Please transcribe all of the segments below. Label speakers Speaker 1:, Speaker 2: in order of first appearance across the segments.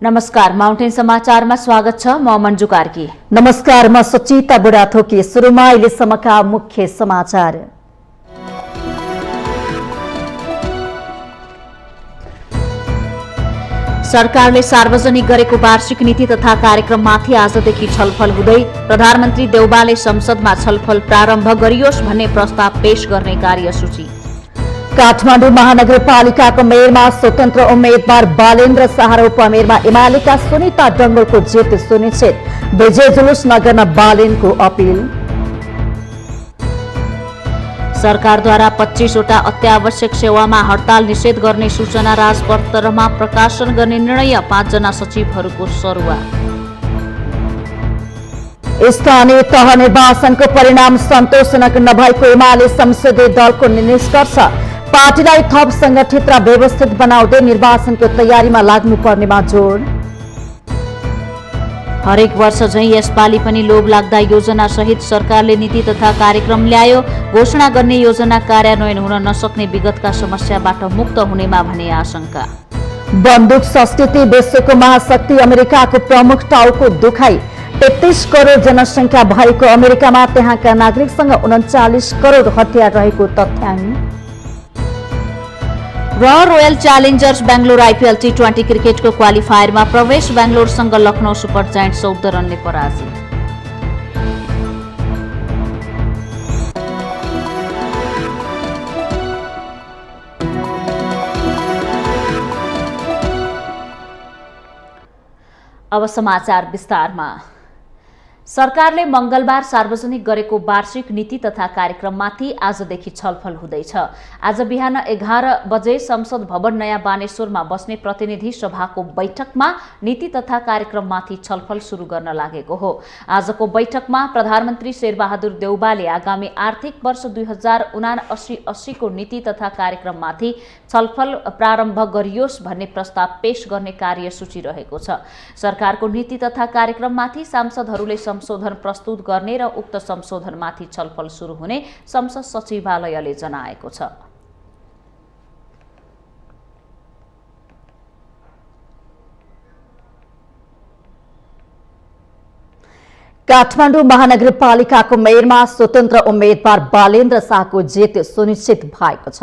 Speaker 1: नमस्कार, माउन्टेन समाचारमा स्वागत छ। म मन्जु कार्की।
Speaker 2: नमस्कार, म सुचिता बुढाथोकी। सुरुमा अहिलेसम्मका मुख्य समाचार।
Speaker 1: सरकारले सार्वजनिक गरेको वार्षिक नीति तथा कार्यक्रममाथि आजदेखि छलफल हुँदै प्रधानमन्त्री देउबाले संसदमा छलफल प्रारम्भ गरियोस् भन्ने प्रस्ताव पेश गर्ने कार्यसूची।
Speaker 2: काठमाडौँ महानगरपालिकाको मेयरमा स्वतन्त्र उम्मेद्वार बालेन्द्र शाह र उपमेयरमा एमालेका सुनिता डंगोलको जित सुनिश्चित। विजय जुलुस नगर्न बालेनको अपील।
Speaker 1: सरकारद्वारा 25वटा अत्यावश्यक सेवामा हडताल निषेध गर्ने सूचना राजपत्रमा प्रकाशन गर्ने निर्णय, 5 जना सचिवहरूको सरुवा।
Speaker 2: स्थानीय तह निर्वाचनको परिणाम सन्तोषजनक नभएको एमाले संसदीय दलको निष्कर्ष। पार्टीलाई थप संगठित र व्यवस्थित बनाउँदै निर्वाचनको तयारीमा लाग्नुपर्नेमा जोड।
Speaker 1: हरेक वर्ष झैं यसपालि पनि लोभ लाग्दा योजना सहित सरकारले नीति तथा कार्यक्रम ल्यायो। घोषणा गर्ने योजना कार्यान्वयन हुन नसक्ने विगतका समस्याबाट मुक्त हुनेमा भने आशंका।
Speaker 2: बन्दुक संस्कृति विश्वको महाशक्ति अमेरिकाको प्रमुख टाउको दुखाई। 33 करोड जनसंख्या भएको अमेरिकामा त्यहाँका नागरिकसँग 39 करोड हतियार रहेको तथ्याङ्क।
Speaker 1: र royal Challengers Bangalore IPL T20 क्रिकेटको क्वालिफायरमा प्रवेश। बेंगलोरसँग लखनऊ सुपर जायन्ट्स 14 रनले पराजित। अब समाचार विस्तारमा। सरकारले मंगलबार सार्वजनिक गरेको वार्षिक नीति तथा कार्यक्रममाथि आजदेखि छलफल हुँदैछ। आज बिहान 11 बजे संसद भवन नयाँ बानेश्वरमा बस्ने प्रतिनिधि सभाको बैठकमा नीति तथा कार्यक्रममाथि छलफल सुरु गर्न लागेको हो। आजको बैठकमा प्रधानमन्त्री शेरबहादुर देउबाले आगामी आर्थिक वर्ष 2079-80 को नीति तथा कार्यक्रममाथि छलफल प्रारम्भ गरियोस् भन्ने प्रस्ताव पेश गर्ने कार्यसूची रहेको छ। सरकारको नीति तथा कार्यक्रममाथि सांसदहरूले संशोधन प्रस्तुत गर्ने र उक्त संशोधनमाथि छलफल सुरु हुने संसद सचिवालयले जनाएको छ।
Speaker 2: काठमाडौँ महानगरपालिकाको मेयरमा स्वतन्त्र उम्मेद्वार बालेन्द्र शाहको जित सुनिश्चित भएको छ।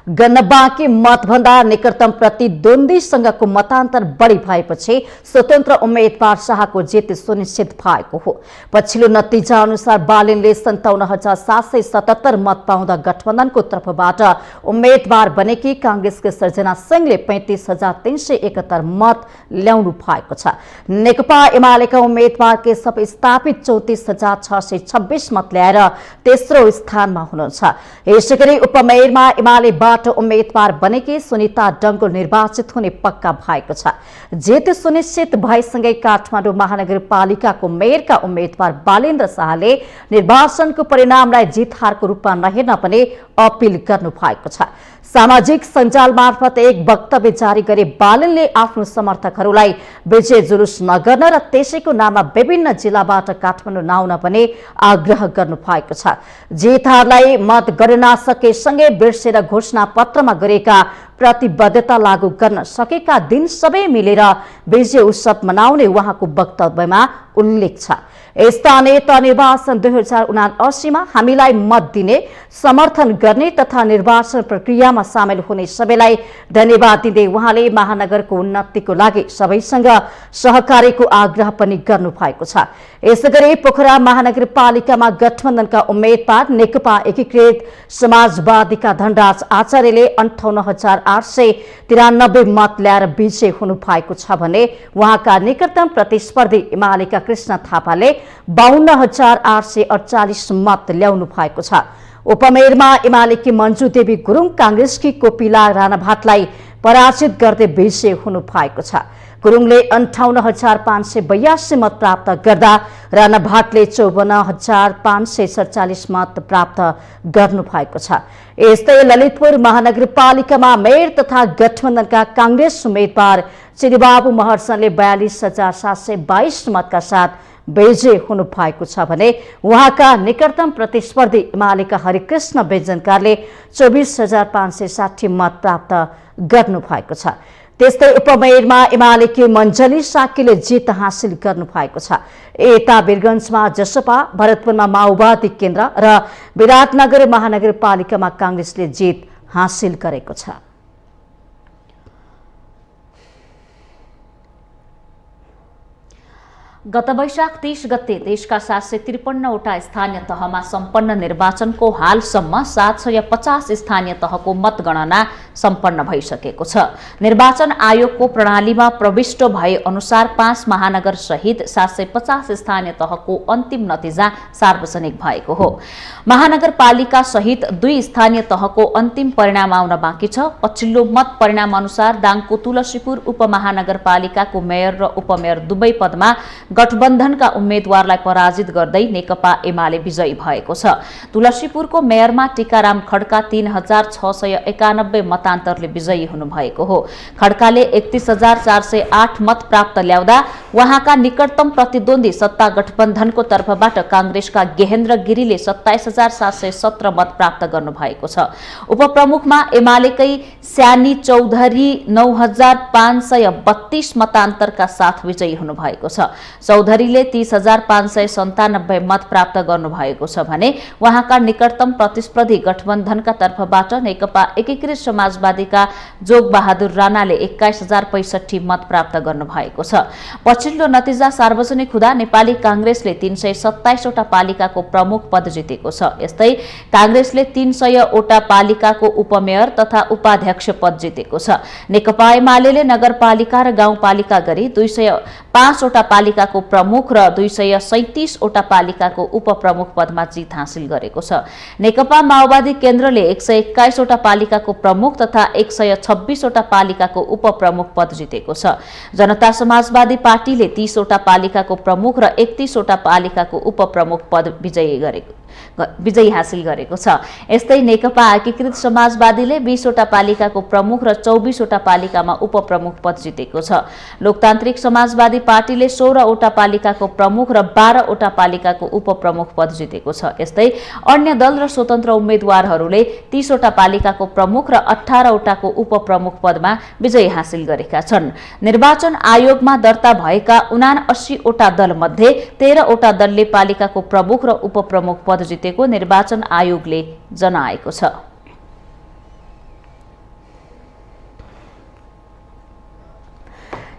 Speaker 2: गन्न बाँकी मतभन्दा निकटतम प्रतिद्वन्द्वीसँगको मतान्तर बढी भएपछि स्वतन्त्र उम्मेद्वार शाहको जित सुनिश्चित भएको हो। पछिल्लो नतिजा अनुसार बालेनले 57,777 मत पाउँदा गठबन्धनको तर्फबाट उम्मेद्वार बनेकी कांग्रेसको सर्जना सिंहले 35,371 मत ल्याउनु भएको छ। नेकपा एमालेका उम्मेद्वार केशव स्थापित 34,626 मत ल्याएर तेस्रो स्थानमा हुनुहुन्छ। यसैगरी उपमेयरमा एमाले उम्मेद्वार बनेकी सुनिता डंगोल निर्वाचित हुने पक्का भएको छ। जित सुनिश्चित भएसँगै काठमाडौँ महानगरपालिकाको मेयरका उम्मेद्वार बालेन्द्र शाहले निर्वाचनको परिणामलाई जित हारको रूपमा नहेर्न पनि अपील गर्नु भएको छ। सामाजिक सञ्जाल मार्फत एक वक्तव्य जारी गरे बालेनले आफ्नो समर्थकहरूलाई विजय जुलुस नगर्न र त्यसैको नाममा विभिन्न जिल्लाबाट काठमाडौँ नआउन पनि आग्रह गर्नु भएको छ। जित हारलाई मतगणना सकेसँगै बिर्सेर घोषणा पत्रमा गरेका प्रतिबद्धता लागू गर्न सकेका दिन सबै मिलेर विजय उत्सव मनाउने उहाँको वक्तव्यमा उल्लेख छ। स्थानीय तह निर्वाचन 2079 हामीलाई मत दिने, समर्थन गर्ने तथा निर्वाचन प्रक्रियामा सामेल हुने सबैलाई धन्यवाद दिँदै उहाँले महानगरको उन्नतिको लागि सबैसँग सहकार्यको आग्रह पनि गर्नु भएको छ। यसैगरी पोखरा महानगरपालिकामा गठबन्धनका उम्मेद्वार नेकपा एकीकृत समाजवादीका धनराज आचार्यले 58,893 मत ल्याएर विजय हुनु भएको छ भने उहाँका निकटतम प्रतिस्पर्धी एमालेका कृष्ण थापाले 52,848 मत ल्याउनु भएको छ। उपमेयरमा एमालेकी मन्जु देवी गुरुङ कांग्रेसकी कोपिला राणाभाटलाई पराजित गर्दै विजय हुनु भएको छ। गुरुङले 58,582 मत प्राप्त गर्दा राणाभाटले 54,547 मत प्राप्त गर्नु भएको छ। यस्तै ललितपुर महानगरपालिकामा मेयर तथा गठबन्धनका कांग्रेस उम्मेद्वार चिरीबाबु महर्जनले 42,722 मतका साथ विजय हुनु भएको छ भने उहाँका निकटतम प्रतिस्पर्धी एमालेका हरिकृष्ण बेजनकारले 24,560 मत प्राप्त गर्नु भएको छ। त्यस्तै उपमेयरमा एमालेकी मञ्जली साकीले जित हासिल गर्नु भएको छ। यता वीरगञ्जमा जसपा, भरतपुरमा माओवादी केन्द्र र विराटनगर महानगरपालिकामा कांग्रेसले जित हासिल गरेको छ।
Speaker 1: गत वैशाख 30 गते देशका 753वटा स्थानीय तहमा सम्पन्न निर्वाचनको हालसम्म 750 स्थानीय तहको मतगणना सम्पन्न भइसकेको छ। निर्वाचन आयोगको प्रणालीमा प्रविष्ट भए अनुसार 5 महानगर सहित 750 स्थानीय तहको अन्तिम नतिजा सार्वजनिक भएको हो। महानगरपालिका सहित 2 स्थानीय तहको अन्तिम परिणाम आउन बाँकी छ। पछिल्लो मत परिणाम अनुसार दाङको तुलसीपुर उपमहानगरपालिकाको मेयर र उपमेयर दुवै पदमा गठबन्धनका उम्मेद्वारलाई पराजित गर्दै नेकपा एमाले विजयी भएको छ। तुलसीपुरको मेयरमा टीकाराम खड्का 3691 मतान्तरले विजयी हुनुभएको हो। खड्काले 31408 मत प्राप्त ल्याउँदा उहाँका निकटतम प्रतिद्वन्दी सत्ता गठबन्धनको तर्फबाट कांग्रेसका गेहेन्द्र गिरीले 27717 मत प्राप्त गर्नुभएको छ। उपप्रमुखमा एमालेकै स्यानी चौधरी 9532 मतान्तरका साथ विजयी हुनुभएको छ। चौधरीले 30597 मत प्राप्त गर्नुभएको छ भने उहाँका निकटतम प्रतिस्पर्धी गठबन्धनका तर्फबाट नेकपा एकीकृत समाजवादीका जोगबहादुर राणाले 21065 मत प्राप्त गर्नुभएको छ। पछिल्लो नतिजा सार्वजनिक हुँदा नेपाली कांग्रेसले 327 वटा पालिकाको प्रमुख पद जितेको छ। यस्तै कांग्रेसले 300 वटा पालिकाको उपमेयर तथा उपाध्यक्ष पद जितेको छ। नेकपा एमाले नगरपालिका र गाउँपालिका गरी 205 वटा पालिकाको प्रमुख र 237 वटा पालिकाको उपप्रमुख पदमा जित हासिल गरेको छ। नेकपा माओवादी केन्द्रले 121 वटा पालिकाको प्रमुख तथा 126 वटा पालिकाको उपप्रमुख पद जितेको छ। जनता समाजवादी पार्टीले 30 वटा पालिकाको प्रमुख र 31 वटा पालिकाको उपप्रमुख पद विजयी हासिल गरेको छ। यस्तै नेकपा एकीकृत समाजवादीले 20 वटा पालिकाको प्रमुख र 24 वटा पालिकामा उपप्रमुख पद जितेको छ। लोकतान्त्रिक समाजवादी पार्टीले 16 वटा पालिकाको प्रमुख र 12 वटा पालिकाको उपप्रमुख पद जितेको छ। यस्तै अन्य दल र स्वतन्त्र उम्मेद्वारहरूले 30 वटा पालिकाको प्रमुख र 18 वटाको उपप्रमुख पदमा विजय हासिल गरेका छन्। निर्वाचन आयोगमा दर्ता भएका 79 वटा दल मध्ये 13 वटा दलले पालिकाको प्रमुख र उपप्रमुख पद जितेको निर्वाचन आयोगले जनाएको छ।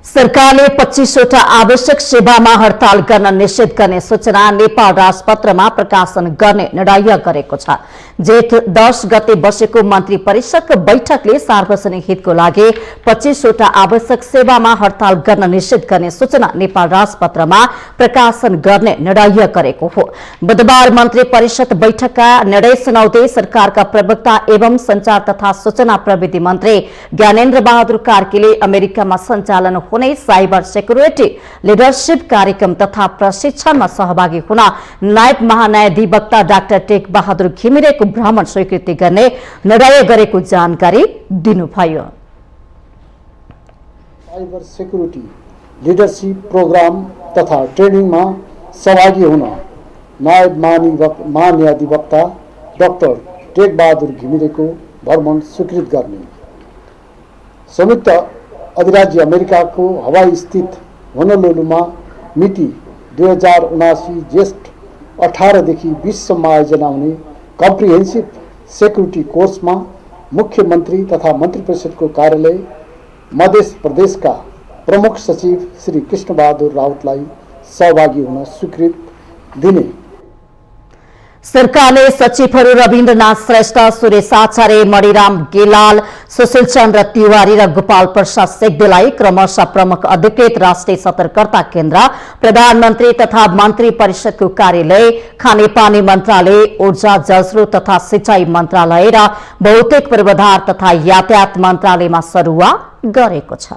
Speaker 2: सरकारले 25 वटा आवश्यक सेवामा हडताल गर्न निषेध गर्ने सूचना नेपाल राजपत्रमा प्रकाशन गर्ने निर्णय गरेको छ। जेठ 10 गते बसेको मन्त्री परिषदको बैठकले सार्वजनिक हितको लागि 25 वटा आवश्यक सेवामा हडताल गर्न निषेध गर्ने सूचना नेपाल राजपत्रमा प्रकाशन गर्ने निर्णय गरेको हो। बुधबार मन्त्री परिषद बैठकका निर्णय सुनाउँदै सरकारका प्रवक्ता एवं संचार तथा सूचना प्रविधि मन्त्री ज्ञानेन्द्र बहादुर कार्कीले अमेरिकामा सञ्चालन हुने साइबर सेक्युरिटी लिडरशिप कार्यक्रम तथा प्रशिक्षणमा सहभागी हुन नायब महान्यायाधिवक्ता डाक्टर टेक बहादुर घिमिरेको भ्रमण स्वीकृति गर्ने निर्णय गरेको जानकारी दिनुभयो।
Speaker 3: साइबर सेक्युरिटी लिडरशिप प्रोग्राम तथा ट्रेनिङमा सहभागी हुन नायब महान्यायाधिवक्ता डाक्टर टेक बहादुर घिमिरेको भ्रमण स्वीकृत गर्ने, संयुक्त अधिराज्य अमेरिकाको हवाई स्थित होनोलुलुमा मिति 2079 ज्येष्ठ 18 देखि 20 सम्म आयोजना हुने कम्प्रिहेन्सिभ सेक्युरिटी कोर्समा मुख्यमन्त्री तथा मन्त्री परिषदको कार्यालय मध्य प्रदेशका प्रमुख सचिव श्री कृष्णबहादुर राउतलाई सहभागी हुन स्वीकृति दिने।
Speaker 2: सरकारले सचिवहरू रविन्द्रनाथ श्रेष्ठ, सुरेश आचार्य, मणिराम गेलाल, सुशील चन्द्र तिवारी र गोपाल प्रसाद सेक्देलाई क्रमशः प्रमुख अधिकृत राष्ट्रिय सतर्कता केन्द्र, प्रधानमन्त्री तथा मन्त्री परिषदको कार्यालय, खानेपानी मन्त्रालय, ऊर्जा जलस्रोत तथा सिंचाई मन्त्रालय र भौतिक पूर्वाधार तथा यातायात मन्त्रालयमा सरुवा गरेको छ।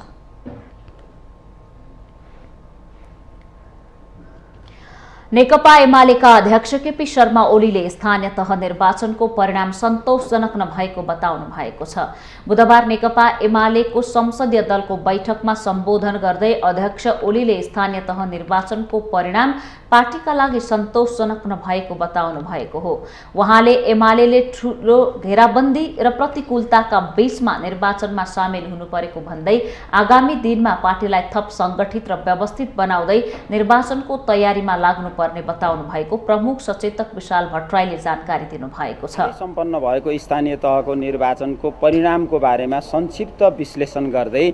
Speaker 1: नेकपा एमालेका अध्यक्ष केपी शर्मा ओलीले स्थानीय तह निर्वाचनको परिणाम सन्तोषजनक नभएको बताउनु भएको छ। बुधबार नेकपा एमालेको संसदीय दलको बैठकमा सम्बोधन गर्दै अध्यक्ष ओलीले स्थानीय तह निर्वाचनको परिणाम पार्टीका लागि सन्तोषजनक नभएको बताउनु भएको हो। उहाँले एमालेले ठूलो घेराबन्दी र प्रतिकूलताका बीचमा निर्वाचनमा सामेल हुनु परेको भन्दै आगामी दिनमा पार्टीलाई थप संगठित र व्यवस्थित बनाउँदै निर्वाचनको तयारीमा लाग्नुपर्ने बताउनु भएको प्रमुख सचेतक विशाल भट्टराईले जानकारी दिनुभएको छ।
Speaker 4: सम्पन्न भएको स्थानीय तहको निर्वाचनको परिणामको बारेमा संक्षिप्त विश्लेषण गर्दै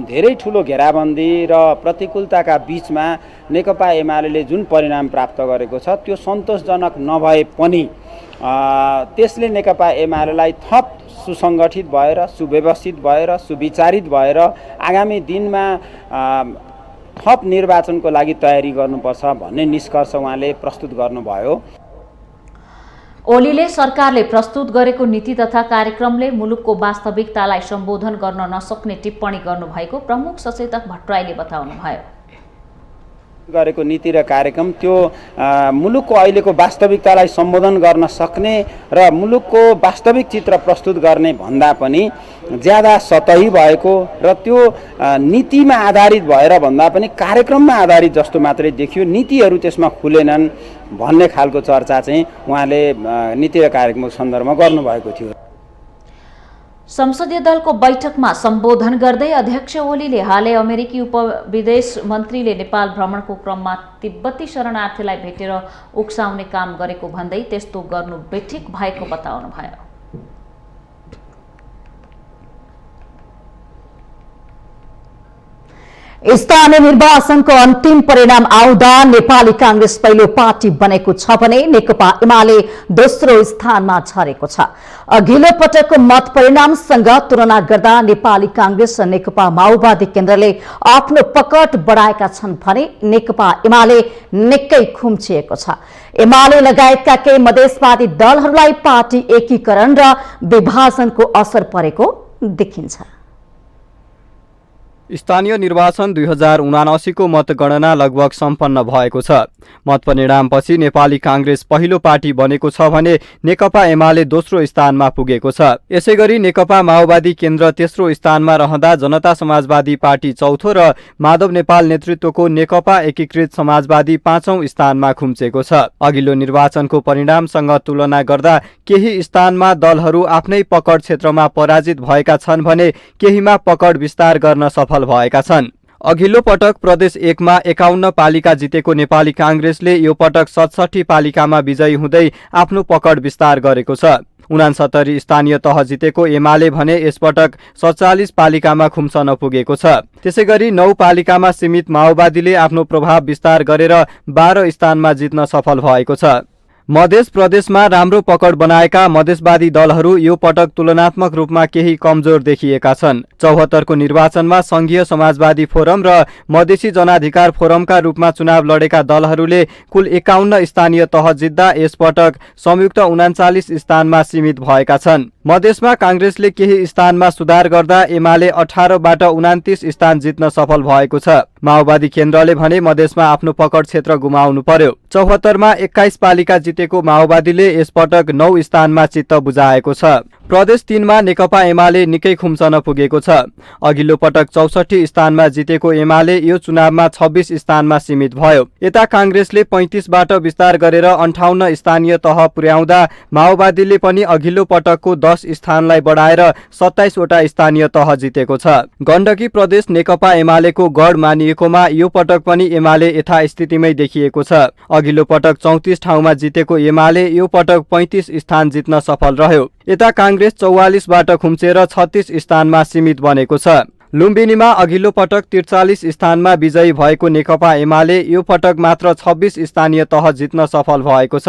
Speaker 4: धेरै ठूलो घेराबन्दी र प्रतिकूलताका बीचमा नेकपा एमालेले जुन परिणाम प्राप्त गरेको छ त्यो सन्तोषजनक नभए पनि त्यसले नेकपा एमालेलाई थप सुसंगठित भएर सुव्यवस्थित भएर सुविचारित भएर आगामी दिनमा थप निर्वाचनको लागि तयारी गर्नुपर्छ भन्ने निष्कर्ष उहाँले प्रस्तुत गर्नुभयो।
Speaker 1: ओलीले सरकारले प्रस्तुत गरेको नीति तथा कार्यक्रमले मुलुकको वास्तविकतालाई सम्बोधन गर्न नसक्ने टिप्पणी गर्नुभएको प्रमुख सचेतक भट्टराईले बताउनुभयो।
Speaker 4: गरेको नीति र कार्यक्रम त्यो मुलुकको अहिलेको वास्तविकतालाई सम्बोधन गर्न सक्ने र मुलुकको वास्तविक चित्र प्रस्तुत गर्ने भन्दा पनि ज्यादा सतही भएको र त्यो नीतिमा आधारित भएर भन्दा पनि कार्यक्रममा आधारित जस्तो मात्रै देखियो, नीतिहरू त्यसमा खुलेनन् भन्ने खालको चर्चा चाहिँ उहाँले नीति र कार्यक्रमको सन्दर्भमा गर्नुभएको थियो।
Speaker 1: संसदीय दलको बैठकमा सम्बोधन गर्दै अध्यक्ष ओलीले हालै अमेरिकी उपविदेश मन्त्रीले नेपाल भ्रमणको क्रममा तिब्बती शरणार्थीलाई भेटेर उक्साउने काम गरेको भन्दै त्यस्तो गर्नु बेठिक भएको बताउनुभयो।
Speaker 2: स्थानीय निर्वाचनको अन्तिम परिणाम आउँदा नेपाली कांग्रेस पहिलो पार्टी बनेको छ भने नेकपा एमाले दोस्रो स्थानमा झरेको छ। अघिल्लो पटकको मत परिणामसँग तुलना गर्दा नेपाली कांग्रेस र नेकपा माओवादी केन्द्रले आफ्नो पकड बढाएका छन् भने नेकपा एमाले निकै खुम्चिएको छ। एमाले लगायतका केही मधेसवादी दलहरूलाई पार्टी एकीकरण र विभाजनको असर परेको देखिन्छ।
Speaker 5: स्थानीय निर्वाचन 2079 को मतगणना लगभग सम्पन्न भएको छ। मत परिणामपछि नेपाली कांग्रेस पहिलो पार्टी बनेको छ भने नेकपा एमाले दोस्रो स्थानमा पुगेको छ। यसैगरी नेकपा माओवादी केन्द्र तेस्रो स्थानमा रहँदा जनता समाजवादी पार्टी चौथो र माधव नेपाल नेतृत्वको नेकपा एकीकृत समाजवादी पाँचौं स्थानमा खुम्चेको छ। अघिल्लो निर्वाचनको परिणामसँग तुलना गर्दा केही स्थानमा दलहरू आफ्नै पकड क्षेत्रमा पराजित भएका छन् भने केहीमा पकड विस्तार गर्न सफल भएका छन्। अघिल्लो पटक प्रदेश 1 मा 51 पालिका जितेको नेपाली कांग्रेसले यो पटक 67 पालिकामा विजयी हुँदै आफ्नो पकड विस्तार गरेको छ। 69 स्थानीय तह जितेको एमाले भने यसपटक 47 पालिकामा खुम्चन पुगेको छ। त्यसैगरी 9 पालिकामा सीमित माओवादीले आफ्नो प्रभाव विस्तार गरेर 12 स्थानमा जित्न सफल भएको छ। मध्य प्रदेशमा राम्रो पकड बनाएका मधेसवादी दलहरू यो पटक तुलनात्मक रूपमा केही कमजोर देखिएका छन्। 74 को निर्वाचनमा संघीय समाजवादी फोरम र मधेसी जनाधिकार फोरमका रूपमा चुनाव लडेका दलहरूले कुल 51 स्थानीय तह जित्दा यसपटक संयुक्त 39 स्थानमा सीमित भएका छन्। मधेसमा कांग्रेसले केही स्थानमा सुधार गर्दा एमाले 18 बाट 29 स्थान जित्न सफल भएको छ। माओवादी केन्द्रले भने मधेसमा आफ्नो पकड क्षेत्र गुमाउनु पर्यो। 74 मा 21 पालिका जितेको माओवादीले यसपटक 9 स्थानमा चित्त बुझाएको छ। प्रदेश 3 मा नेकपा एमाले निकै खुम्चन पुगेको छ। अघिल्लो पटक 64 स्थानमा जितेको एमाले यो चुनावमा 26 स्थानमा सीमित भयो। यता कांग्रेसले 35 बाट विस्तार गरेर 58 स्थानीय तह पुर्याउँदा माओवादीले पनि अघिल्लो पटकको 10 स्थानलाई बढाएर 27 वटा स्थानीय तह जितेको छ। गण्डकी प्रदेश नेकपा एमालेको गढ मानिएकोमा यो पटक पनि एमाले यथास्थितिमै देखिएको छ। अघिल्लो पटक 34 ठाउँमा जितेको एमाले यो पटक 35 स्थान जित्न सफल रह्यो। यता कांग्रेस 44 बाट खुम्चेर 36 स्थानमा सीमित बनेको छ। लुम्बिनीमा अघिल्लो पटक 43 स्थानमा विजयी भएको नेकपा एमाले यो पटक मात्र 26 स्थानीय तह जित्न सफल भएको छ।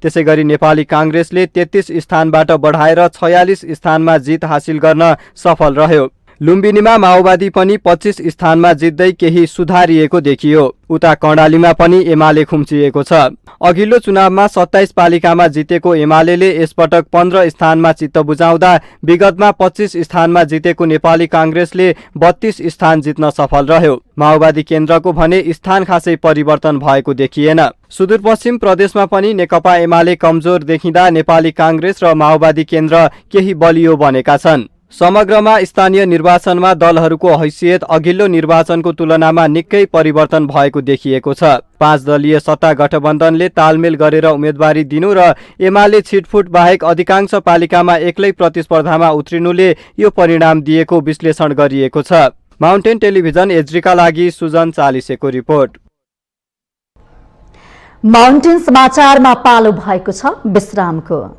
Speaker 5: त्यसैगरी नेपाली कांग्रेसले 33 स्थानबाट बढाएर 46 स्थानमा जित हासिल गर्न सफल रह्यो। लुम्बिनीमा माओवादी पनि 25 स्थानमा जित्दै केही सुधारिएको देखियो। उता कर्णालीमा पनि एमाले खुम्चिएको छ। अघिल्लो चुनावमा 27 पालिकामा जितेको एमाले यसपटक 15 स्थानमा चित्त बुझाउँदा विगतमा 25 स्थानमा जितेको नेपाली कांग्रेसले 32 स्थान जित्न सफल रह्यो। माओवादी केन्द्रको भने स्थान खासै परिवर्तन भएको देखिएन। सुदूरपश्चिम प्रदेशमा पनि नेकपा एमाले कमजोर देखिँदा नेपाली कांग्रेस र माओवादी केन्द्र केही बलियो बनेका छन्। समग्रमा स्थानीय निर्वाचनमा दलहरूको हैसियत अघिल्लो निर्वाचनको तुलनामा निकै परिवर्तन भएको देखिएको छ। 5 दलीय सत्ता गठबन्धनले तालमेल गरेर उम्मेदवारी दिनु र एमाले छिटफुट बाहेक अधिकांश पालिकामा एक्लै प्रतिस्पर्धामा उत्रिनुले यो परिणाम दिएको विश्लेषण गरिएको छ। माउन्टेन टेलिभिजन एचडीका लागि सुजन चालिसेको रिपोर्ट।
Speaker 2: माउन्टेन समाचारमा पालो भएको छ विश्रामको।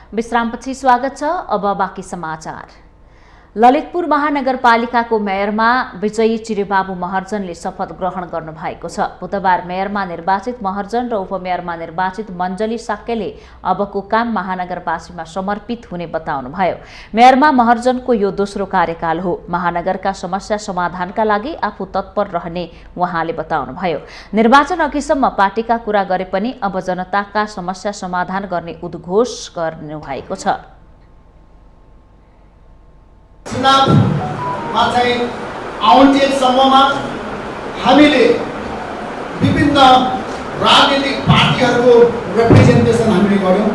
Speaker 1: विश्रामपछि स्वागत छ। अब बाँकी समाचार। ललितपुर महानगरपालिकाको मेयरमा विजयी चिरेबाबु महर्जनले शपथ ग्रहण गर्नु भएको छ। बुधबार मेयरमा निर्वाचित महर्जन र उपमेयरमा निर्वाचित मञ्जली साक्यले अबको काम महानगरवासीमा समर्पित हुने बताउनुभयो। मेयरमा महर्जनको यो दोस्रो कार्यकाल हो। महानगरका समस्या समाधानका लागि आफू तत्पर रहने उहाँले बताउनुभयो। निर्वाचन अघिसम्म पार्टीका कुरा गरे पनि अब जनताका समस्या समाधान गर्ने उद्घोष गर्नुभएको छ।
Speaker 6: चुनावमा चाहिँ आउने समयमा हामीले विभिन्न राजनीतिक पार्टीहरूको रिप्रेजेन्टेसन हामीले गर्यौँ।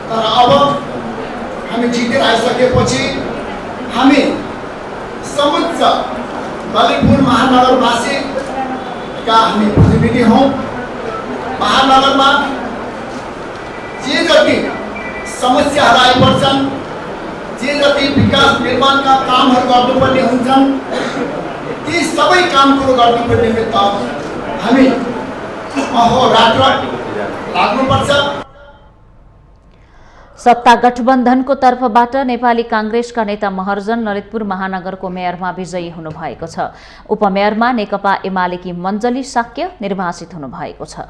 Speaker 6: तर अब हामी जितेर आइसकेपछि हामी समुच्च ललितपुर महानगरवासीका हामी प्रतिनिधि हौँ। महानगरमा जे जति समस्याहरू आइपर्छन्, जे जति विकास निर्माणका कामहरू गर्नुपर्ने हुन्छन्, ती सबै काम कुरो गर्नुपर्ने निमित्त हामी अहोरात्र लाग्नुपर्छ।
Speaker 1: सत्ता गठबन्धनको तर्फबाट नेपाली कांग्रेसका नेता महर्जन ललितपुर महानगरको मेयरमा विजयी हुनुभएको छ। उपमेयरमा नेकपा एमालेकी मञ्जली साक्य निर्वाचित हुनुभएको छ।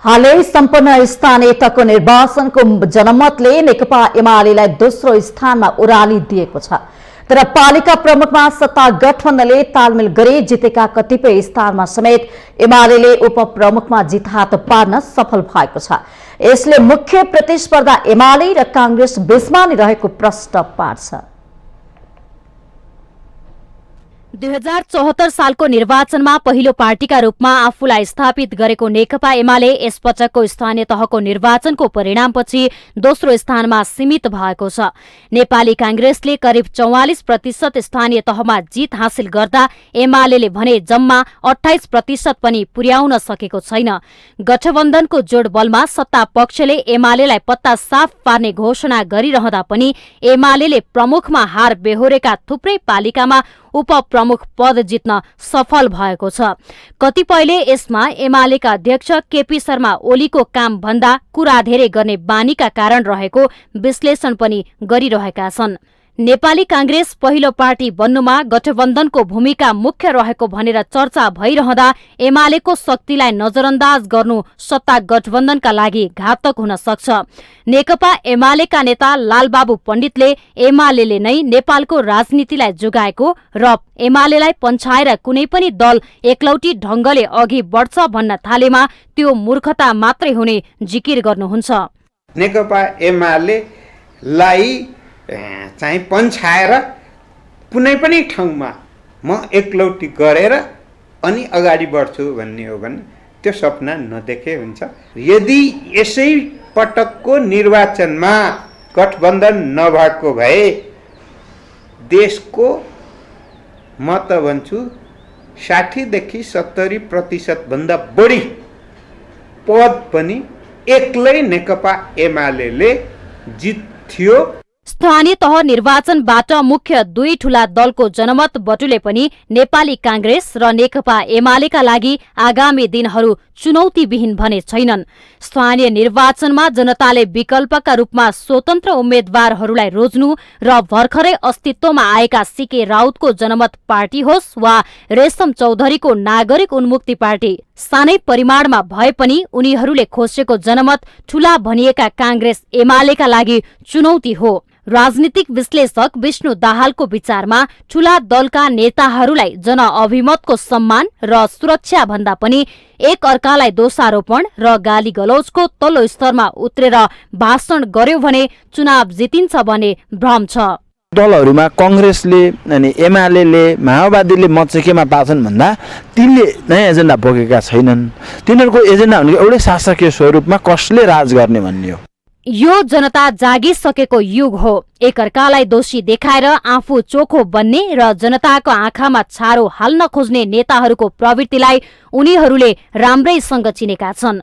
Speaker 2: हालै सम्पन्न स्थानीय तहको निर्वाचनको जनमतले नेकपा एमालेलाई दोस्रो स्थानमा ओह्राली दिएको छ। तर पालिका प्रमुखमा सत्ता गठबन्धनले तालमेल गरी जितेका कतिपय स्थानमा समेत एमाले उपप्रमुखमा जित हात पार्न सफल भएको छ। यसले मुख्य प्रतिस्पर्धा एमाले र कांग्रेस बीचमा नै रहेको प्रश्न पार्छ।
Speaker 7: 2074 सालको निर्वाचनमा पहिलो पार्टीका रूपमा आफूलाई स्थापित गरेको नेकपा एमाले यसपटकको स्थानीय तहको निर्वाचनको परिणामपछि दोस्रो स्थानमा सीमित भएको छ। नेपाली कांग्रेसले करिब 44% स्थानीय तहमा जित हासिल गर्दा एमाले भने जम्मा 28% पनि पुर्याउन सकेको छैन। गठबन्धनको जोडबलमा सत्ता पक्षले एमालेलाई पत्ता साफ पार्ने घोषणा गरिरहँदा पनि एमाले प्रमुखमा हार बेहोरेका थुप्रै पालिकामा उपप्रमुख पद जित्न सफल भएको छ। कतिपयले यसमा एमालेका अध्यक्ष केपी शर्मा ओलीको काम भन्दा कुरा धेरै गर्ने बानीका कारण रहेको विश्लेषण पनि गरिरहेका छन्। नेपाली कांग्रेस पहिलो पार्टी बन्नुमा गठबन्धनको भूमिका मुख्य रहेको भनेर चर्चा भइरहँदा एमालेको शक्तिलाई नजरअन्दाज गर्नु सत्ता गठबन्धनका लागि घातक हुन सक्छ। नेकपा एमालेका नेता लालबाबु पण्डितले एमाले नै नेपालको राजनीतिलाई जोगाएको र एमालेलाई पन्छाएर कुनै पनि दल एकलौटी ढंगले अघि बढ्छ भन्न थालेमा त्यो मूर्खता मात्रै हुने जिकिर गर्नुहुन्छ।
Speaker 8: नेकपा एमालेलाई चाहिँ पन्छाएर कुनै पनि ठाउँमा म एकलौटी गरेर अनि अगाडि बढ्छु भन्ने हो भने त्यो सपना नदेखे हुन्छ। यदि यसै पटकको निर्वाचनमा गठबन्धन नभएको भए देशको म त भन्छु 60 देखि 70% भन्दा बढी पद पनि एक्लै नेकपा एमालेले जित्थ्यो।
Speaker 7: स्थानीय तह निर्वाचनबाट मुख्य दुई ठूला दलको जनमत बटुले पनि नेपाली कांग्रेस र नेकपा एमालेका लागि आगामी दिनहरू चुनौतीविहीन भने छैनन्। स्थानीय निर्वाचनमा जनताले विकल्पका रूपमा स्वतन्त्र उम्मेद्वारहरूलाई रोज्नु र भर्खरै अस्तित्वमा आएका सीके राउतको जनमत पार्टी होस् वा रेशम चौधरीको नागरिक उन्मुक्ति पार्टी, सानै परिमाणमा भए पनि उनीहरूले खोसेको जनमत ठूला भनिएका कांग्रेस एमालेका लागि चुनौती हो। राजनीतिक विश्लेषक विष्णु दाहालको विचारमा ठूला दलका नेताहरूलाई जनअभिमतको सम्मान र सुरक्षा भन्दा पनि एक अर्कालाई दोषारोपण र गाली गलौजको तल्लो स्तरमा उत्रेर भाषण गर्यो भने चुनाव जितिन्छ भन्ने भ्रम छ।
Speaker 9: दलहरूमा कांग्रेसले अनि एमालेले माओवादीले मत चाहिँ केमा पाछन् भन्दा तिनले नयाँ एजेन्डा बोकेका छैनन्। तिनीहरूको एजेन्डा भनेको एउटै शासकीय स्वरूपमा कसले राज गर्ने भन्ने हो।
Speaker 7: यो जनता जागिसकेको युग हो। एकअर्कालाई दोषी देखाएर आफू चोखो बन्ने र जनताको आँखामा छारो हाल्न खोज्ने नेताहरूको प्रवृत्तिलाई उनीहरूले राम्रैसँग चिनेका छन्।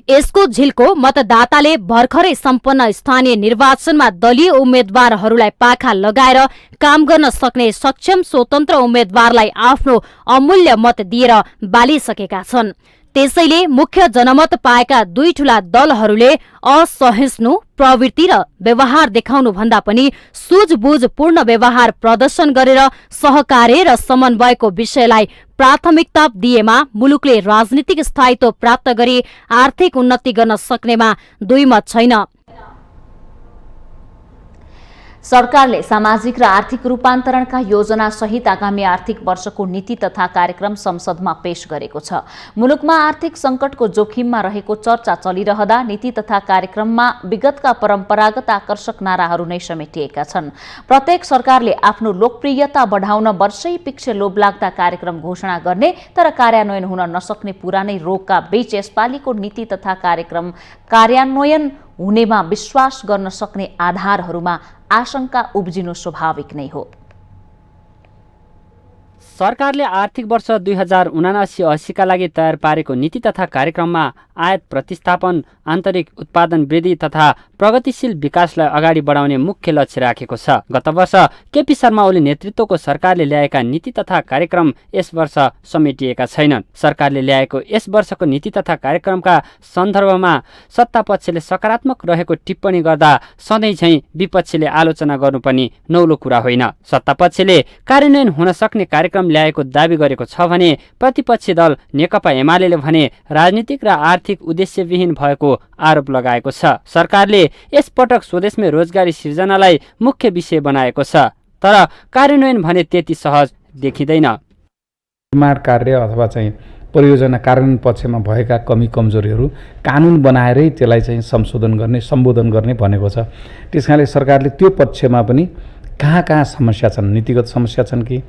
Speaker 7: यसको झिल्को मतदाताले भर्खरै सम्पन्न स्थानीय निर्वाचनमा दलीय उम्मेद्वारहरूलाई पाखा लगाएर काम गर्न सक्ने सक्षम स्वतन्त्र उम्मेद्वारलाई आफ्नो अमूल्य मत दिएर बालिसकेका छन्। त्यसैले मुख्य जनमत पाएका दुई ठूला दलहरूले असहिष्णु प्रवृत्ति र व्यवहार देखाउनु भन्दा पनि सूझबुझपूर्ण व्यवहार प्रदर्शन गरेर सहकार्य र समन्वयको विषयलाई प्राथमिकता दिएमा मुलुकले राजनीतिक स्थायित्व प्राप्त गरी आर्थिक उन्नति गर्न सक्नेमा दुई मत छैन।
Speaker 1: सरकारले सामाजिक र आर्थिक रूपान्तरणका योजना सहित आगामी आर्थिक वर्षको नीति तथा कार्यक्रम संसदमा पेश गरेको छ। मुलुकमा आर्थिक संकटको जोखिममा रहेको चर्चा चलिरहँदा नीति तथा कार्यक्रममा विगतका परम्परागत आकर्षक नाराहरू नै समेटिएका छन्। प्रत्येक सरकारले आफ्नो लोकप्रियता बढाउन वर्षै पिच्छे लोभलाग्दा कार्यक्रम घोषणा गर्ने तर कार्यान्वयन हुन नसक्ने पुरानै रोगका बीच यसपालिको नीति तथा कार्यक्रम कार्यान्वयन हुनेमा विश्वास गर्न सक्ने आधारहरूमा आशंका उब्जिनु स्वाभाविक नै हो।
Speaker 10: सरकारले आर्थिक वर्ष 2079-80 का लागि तयार पारेको नीति तथा कार्यक्रममा आयात प्रतिस्थापन, आन्तरिक उत्पादन वृद्धि तथा प्रगतिशील विकासलाई अगाडि बढाउने मुख्य लक्ष्य राखेको छ। गत वर्ष केपी शर्मा ओली नेतृत्वको सरकारले ल्याएका नीति तथा कार्यक्रम यस वर्ष समेटिएका छैनन्। सरकारले ल्याएको यस वर्षको नीति तथा कार्यक्रमका सन्दर्भमा सत्तापक्षले सकारात्मक रहेको टिप्पणी गर्दा सधैँ झैं विपक्षीले आलोचना गर्नु पनि नौलो कुरा होइन। सत्तापक्षले कार्यान्वयन हुन सक्ने कार्यक्रम ल्याएको दावी गरेको छ भने प्रतिपक्षी दल नेकपा एमालेले भने राजनीतिक र आर्थिक उद्देश्यविहीन भएको आरोप लगाएको छ। सरकारले यस पटक स्वदेशमै रोजगारी सिर्जनालाई मुख्य विषय बनाएको छ, तर कार्यान्वयन भने त्यति सहज देखिँदैन।
Speaker 11: निर्माण कार्य अथवा चाहिँ परियोजना कार्यान्वयन पक्षमा भएका कमी कमजोरीहरू कानुन बनाएरै त्यसलाई चाहिँ संशोधन गर्ने, सम्बोधन गर्ने भनेको छ। त्यसकारणले सरकारले त्यो पक्षमा पनि कहाँ समस्या छन्, नीतिगत समस्या छन् कि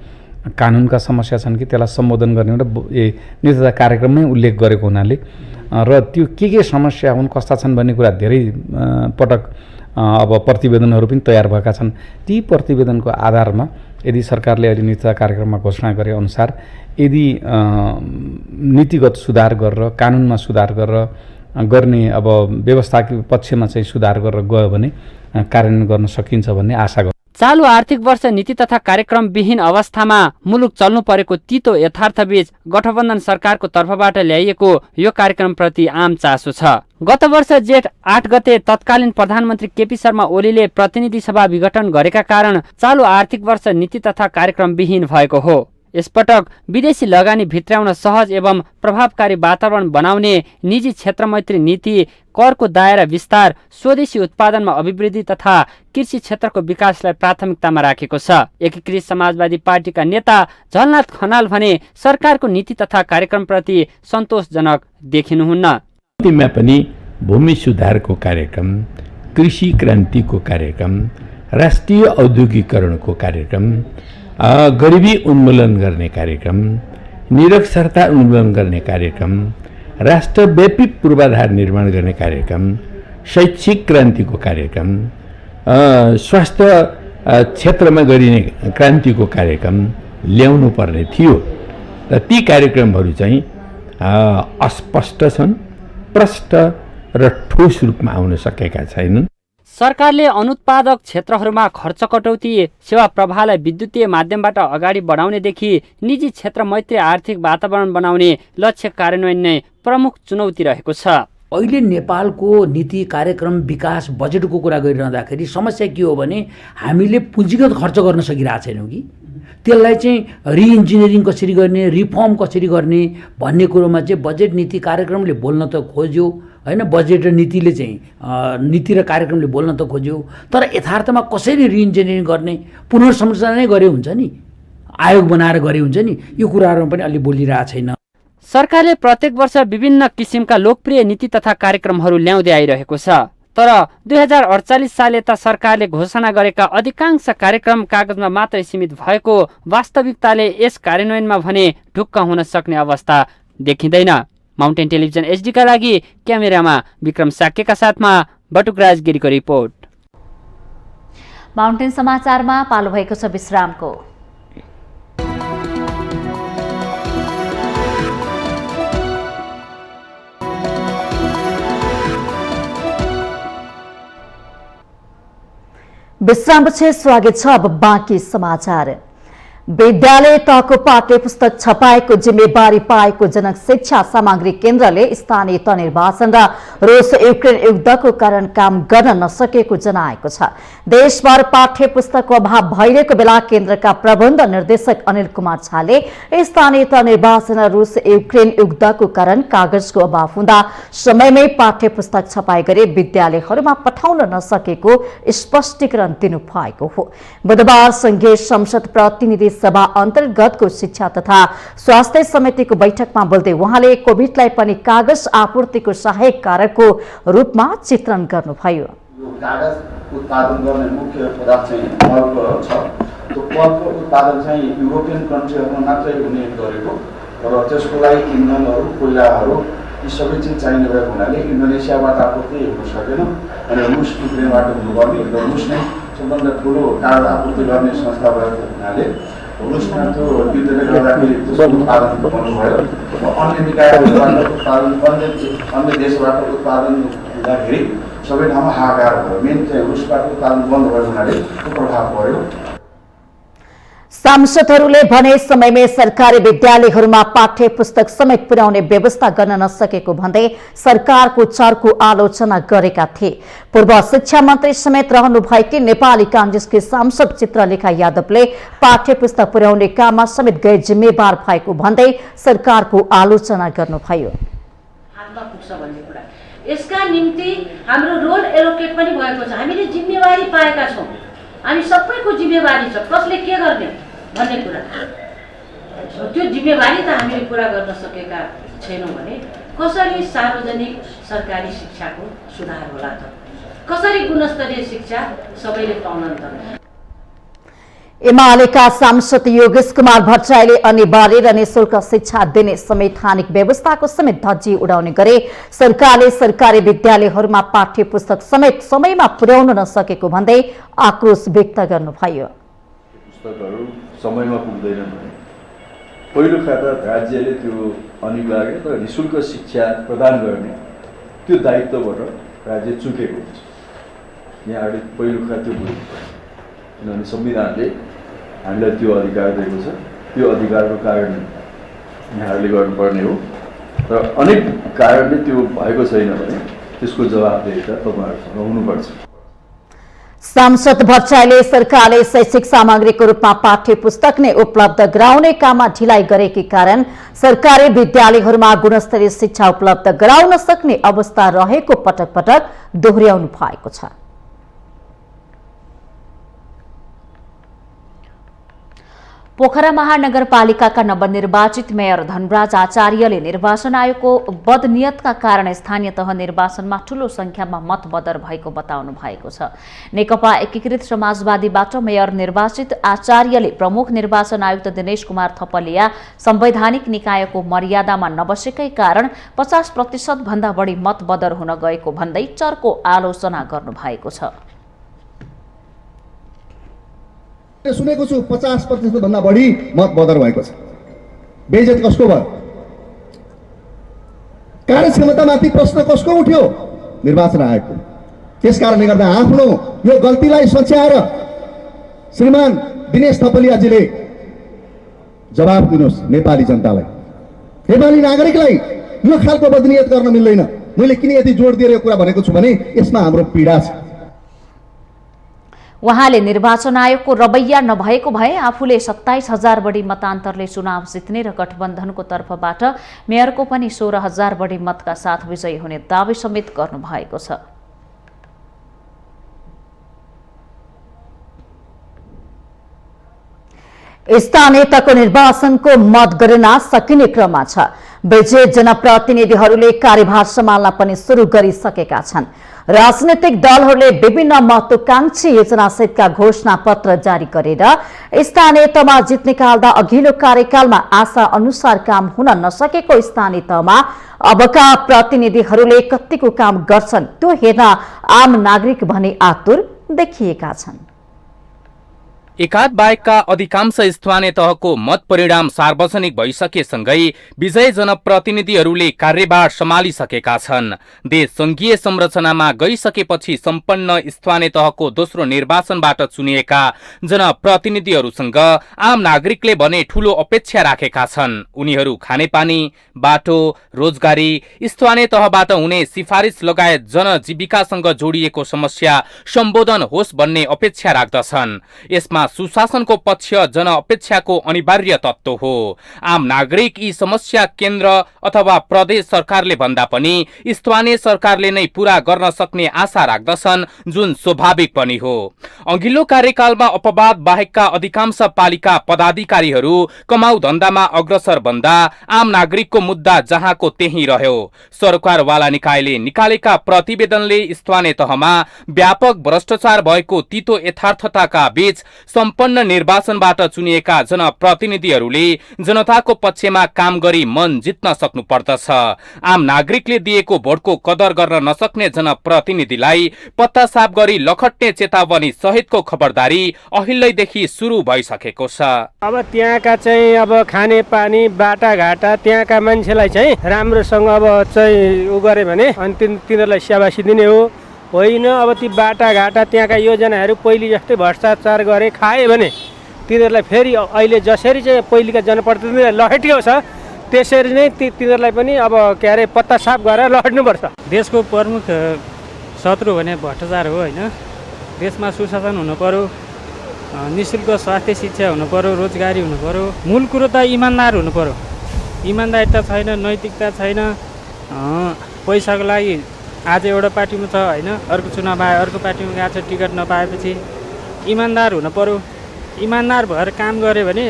Speaker 11: कानुनका समस्या छन् कि त्यसलाई सम्बोधन गर्ने नीति तथा कार्यक्रममै उल्लेख गरेको हुनाले र त्यो के समस्या हुन्, कस्ता छन् भन्ने कुरा धेरै पटक अब प्रतिवेदनहरू पनि तयार भएका छन्। ती प्रतिवेदनको आधारमा यदि सरकारले अहिले नीति तथा कार्यक्रममा घोषणा गरे अनुसार यदि नीतिगत सुधार गरेर, कानुनमा सुधार गरेर गर्ने, अब व्यवस्थाको पक्षमा चाहिँ सुधार गरेर गयो भने कार्यान्वयन गर्न सकिन्छ भन्ने आशा गर्छु।
Speaker 10: चालु आर्थिक वर्ष नीति तथा कार्यक्रम विहीन अवस्थामा मुलुक चल्नु परेको तितो यथार्थबीच गठबन्धन सरकारको तर्फबाट ल्याइएको यो कार्यक्रमप्रति आम चासो छ। गत वर्ष जेठ 8 गते तत्कालीन प्रधानमन्त्री केपी शर्मा ओलीले प्रतिनिधि सभा विघटन गरेका कारण चालु आर्थिक वर्ष नीति तथा कार्यक्रम विहीन भएको हो। यसपटक विदेशी लगानी भित्र्याउन सहज एवं प्रभावकारी वातावरण बनाउने निजी क्षेत्र मैत्री नीति, करको दायरा विस्तार, स्वदेशी उत्पादनमा अभिवृद्धि तथा कृषि क्षेत्रको विकासलाई प्राथमिकतामा राखेको छ। एकीकृत समाजवादी पार्टीका नेता झलनाथ खनाल भने सरकारको नीति तथा कार्यक्रमप्रति सन्तोषजनक देखिनुहुन्न।
Speaker 12: नीतिमा पनि भूमि सुधारको कार्यक्रम, कृषि क्रान्तिको कार्यक्रम, राष्ट्रिय औद्योगिकरणको कार्यक्रम, गरिबी उन्मूलन गर्ने कार्यक्रम, निरक्षरता उन्मूलन गर्ने कार्यक्रम, राष्ट्रव्यापी पूर्वाधार निर्माण गर्ने कार्यक्रम, शैक्षिक क्रान्तिको कार्यक्रम, स्वास्थ्य क्षेत्रमा गरिने क्रान्तिको कार्यक्रम ल्याउनु पर्ने थियो र ती कार्यक्रमहरू चाहिँ अस्पष्ट छन्, प्रष्ट र ठोस रूपमा आउन सकेका छैनन्।
Speaker 10: सरकारले अनुत्पादक क्षेत्रहरूमा खर्च कटौती, सेवा प्रवाहलाई विद्युतीय माध्यमबाट अगाडि बढाउनेदेखि निजी क्षेत्र मैत्री आर्थिक वातावरण बनाउने लक्ष्य कार्यान्वयन नै प्रमुख चुनौती रहेको छ।
Speaker 13: अहिले नेपालको नीति कार्यक्रम विकास बजेटको कुरा गरिरहँदाखेरि समस्या के हो भने हामीले पुँजीगत खर्च गर्न सकिरहेको छैनौँ कि त्यसलाई चाहिँ रिइन्जिनियरिङ कसरी गर्ने, रिफर्म कसरी गर्ने भन्ने कुरोमा चाहिँ बजेट नीति कार्यक्रमले बोल्न त खोज्यो हैन, बजेट र नीतिले चाहिँ नीति र कार्यक्रमले बोल्न त खोज्यो, तर यथार्थमा कसरी रिइन्जिनियरिङ गर्ने पुनर्संरचना नै गरे हुन्छ नि, आयोग बनाएर गरे हुन्छ नि, यो कुराहरूमा पनि अलि बोलिरहेको छैन।
Speaker 10: सरकारले प्रत्येक वर्ष विभिन्न किसिमका लोकप्रिय नीति तथा कार्यक्रमहरू ल्याउँदै आइरहेको छ, तर 2048 साल यता सरकारले घोषणा गरेका अधिकांश कार्यक्रम कागजमा मात्रै सीमित भएको वास्तविकताले यस कार्यान्वयनमा भने ढुक्क हुन सक्ने अवस्था देखिँदैन। माउन्टेन टेलिभिजन एचडीका लागि क्यामेरामा विक्रम साक्यका साथमा बटुकराज गिरीको रिपोर्ट।
Speaker 1: माउन्टेन समाचारमा पालो भएको छ विश्रामको।
Speaker 2: विश्रामपछि स्वागत छ। अब बाँकी समाचार। विद्यालय तहको पाठ्य पुस्तक छपाएको जिम्मेवारी पाएको जनक शिक्षा सामग्री केन्द्रले स्थानीय तह निर्वाचन र रुस युक्रेन युद्धको कारण काम गर्न नसकेको जनाएको छ। देशभर पाठ्य पुस्तकको अभाव भइरहेको बेला केन्द्रका प्रबन्ध निर्देशक अनिल कुमार झाले स्थानीय तह निर्वाचन र रुस युक्रेन युद्धको कारण कागजको अभाव हुँदा समयमै पाठ्य पुस्तक छपाई गरी विद्यालयहरूमा पठाउन नसकेको स्पष्टीकरण दिनुभएको हो। बुधबार संघीय संसद प्रतिनिधि सभा अन्तर्गतको शिक्षा तथा स्वास्थ्य समितिको बैठकमा बोल्दै उहाँले कोभिडलाई पनि कागज आपूर्तिको सहायक कारकको रूपमा चित्रण गर्नुभयो।
Speaker 14: कागज उत्पादन गर्ने मुख्य पदार्थ चाहिँ पल्प छ। त्यो पल्पको उत्पादन चाहिँ युरोपियन कन्ट्रीहरूमा मात्रै हुने गरेको र त्यसको लागि इन्धनहरू, कोइलाहरू यी सबै चिज चाहिने भएको हुनाले इन्डोनेसियाबाट आपूर्ति हुन सकेन अनि रुस युक्रेनबाट हुनुपर्ने र रुस नै सबभन्दा ठुलो कागज आपूर्ति गर्ने संस्था भएको हुनाले रुसमा त्यो युद्धले गर्दाखेरि त्यसको उत्पादन बन्नुभयो। अन्य निकायहरूबाट उत्पादन, अन्य देशबाट उत्पादन हुँदाखेरि सबै ठाउँमा हाहाकार भयो। मेन चाहिँ रुसबाट उत्पादन बन्द भएको हुनाले त्यो प्रभाव पर्यो।
Speaker 2: सांसदहरूले भने समयमै सरकारी विद्यालयहरूमा पाठ्य पुस्तक समेत पुर्याउने व्यवस्था गर्न नसकेको भन्दै सरकारको चर्को आलोचना गरेका थिए। पूर्व शिक्षा मन्त्री समेत रहनुभएकी नेपाली कांग्रेसकी सांसद चित्रलेखा यादवले पाठ्य पुस्तक पुर्याउने काममा समेत गैर जिम्मेवार भएको भन्दै सरकारको आलोचना गर्नुभयो।
Speaker 15: यसका निम्ति हाम्रो रोल एलोकेट पनि भएको छ। हामीले जिम्मेवारी पाएका छौँ, हामी सबैको जिम्मेवारी छ कसले के गर्ने भन्ने कुरा। त्यो जिम्मेवारी त हामीले पुरा गर्न सकेका छैनौँ भने कसरी सार्वजनिक सरकारी शिक्षाको सुधार होला त? कसरी गुणस्तरीय शिक्षा सबैले पाउन् त?
Speaker 2: एमालेका सांसद योगेश कुमार भट्टराईले अनिवार्य र निःशुल्क शिक्षा दिने संवैधानिक व्यवस्थाको समेत धज्जी उडाउने गरे सरकारले सरकारी विद्यालयहरूमा पाठ्य पुस्तक समेत समयमा पुर्याउन नसकेको भन्दै आक्रोश व्यक्त गर्नुभयो।
Speaker 16: पुस्तकहरू समयमा पुग्दैनन् भने पहिलो खाता राज्यले त्यो अनिवार्य र निःशुल्क शिक्षा प्रदान गर्ने त्यो दायित्वबाट राज्य चुकेको हुन्छ। यहाँहरूले पहिलो खाता त्यो बुझ्नुपर्छ, किनभने संविधानले हामीलाई त्यो अधिकार दिएको छ। त्यो अधिकारको कारण यहाँहरूले गर्नुपर्ने हो र अनेक कारणले त्यो भएको छैन भने त्यसको जवाबदेहिता तपाईँहरूसँग हुनुपर्छ।
Speaker 2: सांसद भट्टराईले सरकारले शैक्षिक सामग्रीको रूपमा पाठ्य पुस्तक नै उपलब्ध गराउने काममा ढिलाइ गरेकै कारण सरकारी विद्यालयहरूमा गुणस्तरीय शिक्षा उपलब्ध गराउन सक्ने अवस्था रहेको पटक पटक दोहोर्याउनु भएको छ।
Speaker 1: पोखरा महानगरपालिकाका नवनिर्वाचित मेयर धनराज आचार्यले निर्वाचन आयोगको बदनियतका कारण स्थानीय तह निर्वाचनमा ठूलो संख्यामा मतबदर भएको बताउनु भएको छ। नेकपा एकीकृत समाजवादीबाट मेयर निर्वाचित आचार्यले प्रमुख निर्वाचन आयुक्त दिनेश कुमार थपलिया संवैधानिक निकायको मर्यादामा नबसेकै कारण 50% भन्दा बढी मतबदर हुन गएको भन्दै चर्को आलोचना गर्नुभएको छ।
Speaker 17: सुनेको छु 50% भन्दा बढी मत बदर भएको छ। बेइज्जत कसको भयो? कार्यक्षमतामाथि प्रश्न कसको उठ्यो? निर्वाचन आयोगको। त्यस कारणले गर्दा आफ्नो यो गल्तीलाई सच्याएर श्रीमान दिनेश थपलियाजीले जवाफ दिनुहोस् नेपाली जनतालाई, नेपाली नागरिकलाई। यो खालको बदनियत गर्न मिल्दैन। मैले किन यति जोड दिएर यो कुरा भनेको छु भने यसमा हाम्रो पीडा छ।
Speaker 1: उहाँले निर्वाचन आयोगको रवैया नभएको भए आफूले 27,000 बढी मतान्तरले चुनाव जित्ने र गठबन्धनको तर्फबाट मेयरको पनि 16,000 बढी मतका साथ विजयी हुने दावी समेत गर्नुभएको छ।
Speaker 2: स्थानीय तहको निर्वाचनको मतगणना सकिने क्रममा छ। विजयी जनप्रतिनिधिहरूले कार्यभार सम्हाल्न पनि सुरु गरिसकेका छन्। राजनीतिक दलहरूले विभिन्न महत्वाकांक्षी योजनासहितका घोषणा पत्र जारी गरेर स्थानीय तहमा जित्ने कालदा अघिल्लो कार्यकालमा आशा अनुसार काम हुन नसकेको स्थानीय तहमा अबका प्रतिनिधिहरूले कतिको काम गर्छन् त्यो हेर्न आम नागरिक भने आतुर देखिएका छन्।
Speaker 18: एकाध बाहेकका अधिकांश स्थानीय तहको मत परिणाम सार्वजनिक भइसकेसँगै विजयी जनप्रतिनिधिहरूले कार्यभार सम्हालिसकेका छन्। देश संघीय संरचनामा गइसकेपछि सम्पन्न स्थानीय तहको दोस्रो निर्वाचनबाट चुनिएका जनप्रतिनिधिहरूसँग आम नागरिकले भने ठूलो अपेक्षा राखेका छन्। उनीहरू खानेपानी, बाटो, रोजगारी, स्थानीय तहबाट हुने सिफारिस लगायत जनजीविकासँग जोडिएको समस्या सम्बोधन होस् भन्ने अपेक्षा राख्दछन्। यसमा सुशासनको पक्ष जनअपेक्षाको अनिवार्य तत्त्व हो। आम नागरिक यी समस्या केन्द्र अथवा प्रदेश सरकारले भन्दा पनि स्थानीय सरकारले नै पूरा गर्न सक्ने आशा राख्दछन्, जुन स्वाभाविक पनि हो। अघिल्लो कार्यकालमा अपवाद बाहेकका अधिकांश पालिका पदाधिकारीहरू कमाउ धन्दामा अग्रसर भन्दा आम नागरिकको मुद्दा जहाँको त्यही रह्यो। सरकारवाला निकायले निकालेका प्रतिवेदनले स्थानीय तहमा व्यापक भ्रष्टाचार भएको तीतो यथार्थताका बीच सम्पन्न निर्वाचनबाट चुनिएका जनप्रतिनिधिहरूले जनताको पक्षमा काम गरी मन जित्न सक्नु पर्दछ। आम नागरिकले दिएको भोटको कदर गर्न नसक्ने जनप्रतिनिधिलाई पत्ता साफ गरी लखट्ने चेतावनी सहितको खबरदारी अहिलेदेखि सुरु भइसकेको छ।
Speaker 19: अब त्यहाँका चाहिँ अब खाने पानी, बाटाघाटा त्यहाँका मान्छेलाई चाहिँ राम्रोसँग अब चाहिँ उ गरे भने अनि तिनीहरूलाई स्याबासी दिने हो होइन। अब ती बाटाघाटा त्यहाँका योजनाहरू पहिले जस्तै भ्रष्टाचार गरे खाए भने तिनीहरूलाई फेरि अहिले जसरी चाहिँ पहिलेका जनप्रतिनिधिलाई लखेटिएको छ त्यसरी नै तिनीहरूलाई पनि अब के अरे पत्ता साफ गरेर लखेट्नुपर्छ।
Speaker 20: देशको प्रमुख शत्रु भने भ्रष्टाचार हो होइन। देशमा सुशासन हुनु पर्यो, निःशुल्क स्वास्थ्य शिक्षा हुनु पर्यो, रोजगारी हुनु पर्यो। मूल कुरो त इमान्दार हुनु पर्यो। इमान्दारिता छैन, नैतिकता छैन। पैसाको लागि आज एउटा पार्टीमा छ होइन, अर्को चुनाव आयो अर्को पार्टीमा गएको छ, टिकट नपाएपछि इमान्दार हुनु पर्यो। इमान्दार भएर काम गऱ्यो भने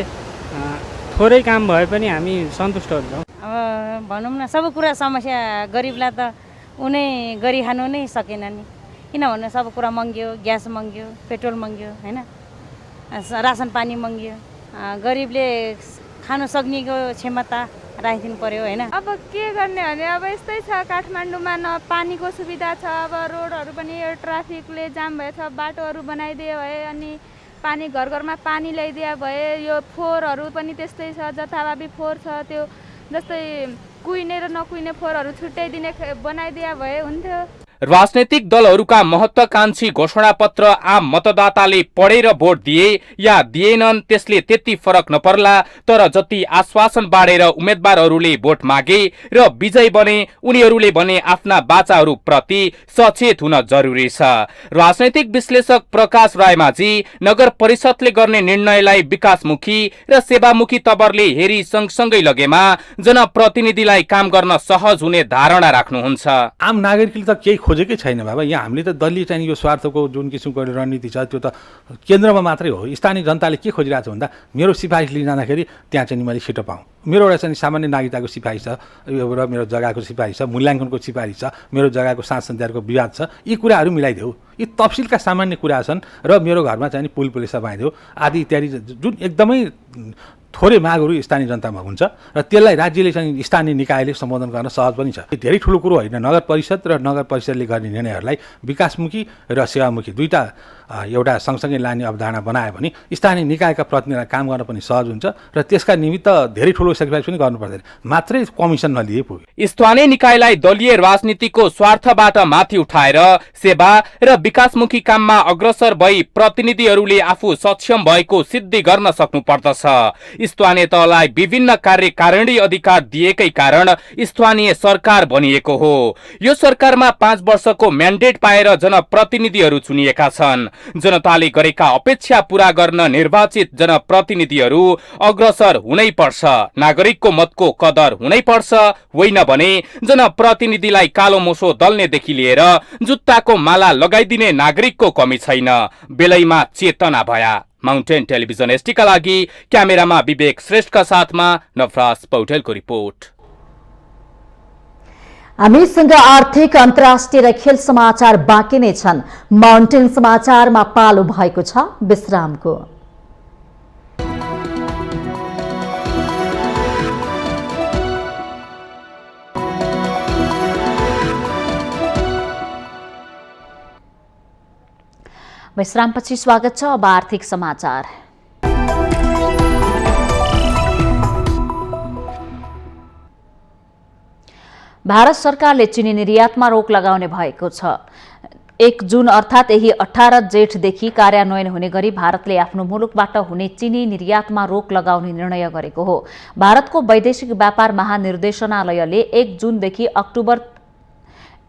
Speaker 20: थोरै काम भए पनि हामी सन्तुष्ट हुन्छौँ।
Speaker 21: अब भनौँ न सब कुरा समस्या गरिबलाई त उनी गरिखानु नै सकेन नि, किनभने सब कुरा महँग्यो, ग्यास महँग्यो, पेट्रोल महँग्यो होइन, रासन पानी महँग्यो। गरिबले खानु सक्नेको क्षमता राखिदिनु पर्यो होइन।
Speaker 22: अब के गर्ने भने अब यस्तै छ, काठमाडौँमा न पानीको सुविधा छ, अब रोडहरू पनि यो ट्राफिकले जाम भएछ, बाटोहरू बनाइदिए भए अनि पानी घर घरमा पानी ल्याइदिए भए। यो फोहोरहरू पनि त्यस्तै छ, जथाभावी फोहोर छ, त्यो जस्तै कुहिने र नकुहिने फोहोरहरू छुट्याइदिने बनाइदिए भए हुन्थ्यो।
Speaker 18: राजनैतिक दलहरूका महत्वाकांक्षी घोषणापत्र आम मतदाताले पढेर भोट दिए या दिएनन् त्यसले त्यति फरक नपर्ला, तर जति आश्वासन बाँडेर उम्मेद्वारहरूले भोट मागे र विजयी बने उनीहरूले भने आफ्ना बाचाहरू प्रति सचेत हुन जरुरी छ। राजनैतिक विश्लेषक प्रकाश रायमाझी नगर परिषदले गर्ने निर्णयलाई विकासमुखी र सेवामुखी तवरले हेरी सँगसँगै लगेमा जनप्रतिनिधिलाई काम गर्न सहज हुने धारणा राख्नुहुन्छ।
Speaker 23: आम नागरिकले त केही खोजेकै छैन बाबा। यहाँ हामीले त दलीय चाहिँ यो स्वार्थको जुन किसिमको रणनीति छ त्यो त केन्द्रमा मात्रै हो। स्थानीय जनताले के खोजिरहेको छ भन्दा मेरो सिफारिस लिन जाँदाखेरि त्यहाँ चाहिँ मैले छिटो पाऊँ, मेरो एउटा चाहिँ सामान्य नागरिकताको सिफारिस छ र मेरो जग्गाको सिफारिस छ, मूल्याङ्कनको सिफारिस छ, मेरो जग्गाको साँझ सन्ध्याको विवाद छ, यी कुराहरू मिलाइदेऊ। यी तफसिलका सामान्य कुरा छन् र मेरो घरमा चाहिँ पुल पुलिसा बनाइदेऊ आदि इत्यादि जुन एकदमै थोरै मागहरू स्थानीय जनतामा हुन्छ र त्यसलाई राज्यले चाहिँ स्थानीय निकायले सम्बोधन गर्न सहज पनि छ। धेरै ठुलो कुरो होइन। नगर परिषद र नगर परिषदले गर्ने निर्णयहरूलाई विकासमुखी र सेवामुखी दुईटा एउटा सँगसँगै लाने अवधारणा बनायो भने स्थानीय निकायका प्रतिनिधिलाई काम गर्न पनि सहज हुन्छ र त्यसका निमित्त धेरै ठुलो सेक्रिफाइस पनि गर्नु पर्दैन, मात्रै कमिसन नलिए पुग्यो।
Speaker 18: स्थानीय निकायलाई दलीय राजनीतिको स्वार्थबाट माथि उठाएर सेवा र विकासमुखी काममा अग्रसर भई प्रतिनिधिहरूले आफू सक्षम भएको सिद्धि गर्न सक्नु पर्दछ। स्थानीय तहलाई विभिन्न कार्यकारिणी अधिकार दिएकै कारण स्थानीय सरकार बनिएको हो। यो सरकारमा 5 वर्षको म्यान्डेट पाएर जनप्रतिनिधिहरू चुनिएका छन्। जनताले गरेका अपेक्षा पूरा गर्न निर्वाचित जनप्रतिनिधिहरू अग्रसर हुनै पर्छ। नागरिकको मतको कदर हुनै पर्छ, होइन भने जनप्रतिनिधिलाई कालो मोसो दल्नेदेखि लिएर जुत्ताको माला लगाइदिने नागरिकको कमी छैन। बेलैमा चेतना भया। माउन्टेन टेलिभिजन एसटीका लागि क्यामेरामा विवेक श्रेष्ठका साथमा नवराज पौडेलको रिपोर्ट।
Speaker 2: हामीसँग आर्थिक अन्तर्राष्ट्रिय र खेल समाचार बाँकी नै छन्। माउन्टेन समाचारमा पालो भएको छ विश्रामको। विश्रामपछि स्वागत छ। अब आर्थिक समाचार। भारत सरकारले चिनी निर्यातमा रोक लगाउने भएको छ। 1 जुन अर्थात् यही 18 जेठदेखि कार्यान्वयन हुने गरी भारतले आफ्नो मुलुकबाट हुने चिनी निर्यातमा रोक लगाउने निर्णय गरेको हो। भारतको वैदेशिक व्यापार महानिर्देशनालयले 1 जुनदेखि अक्टोबर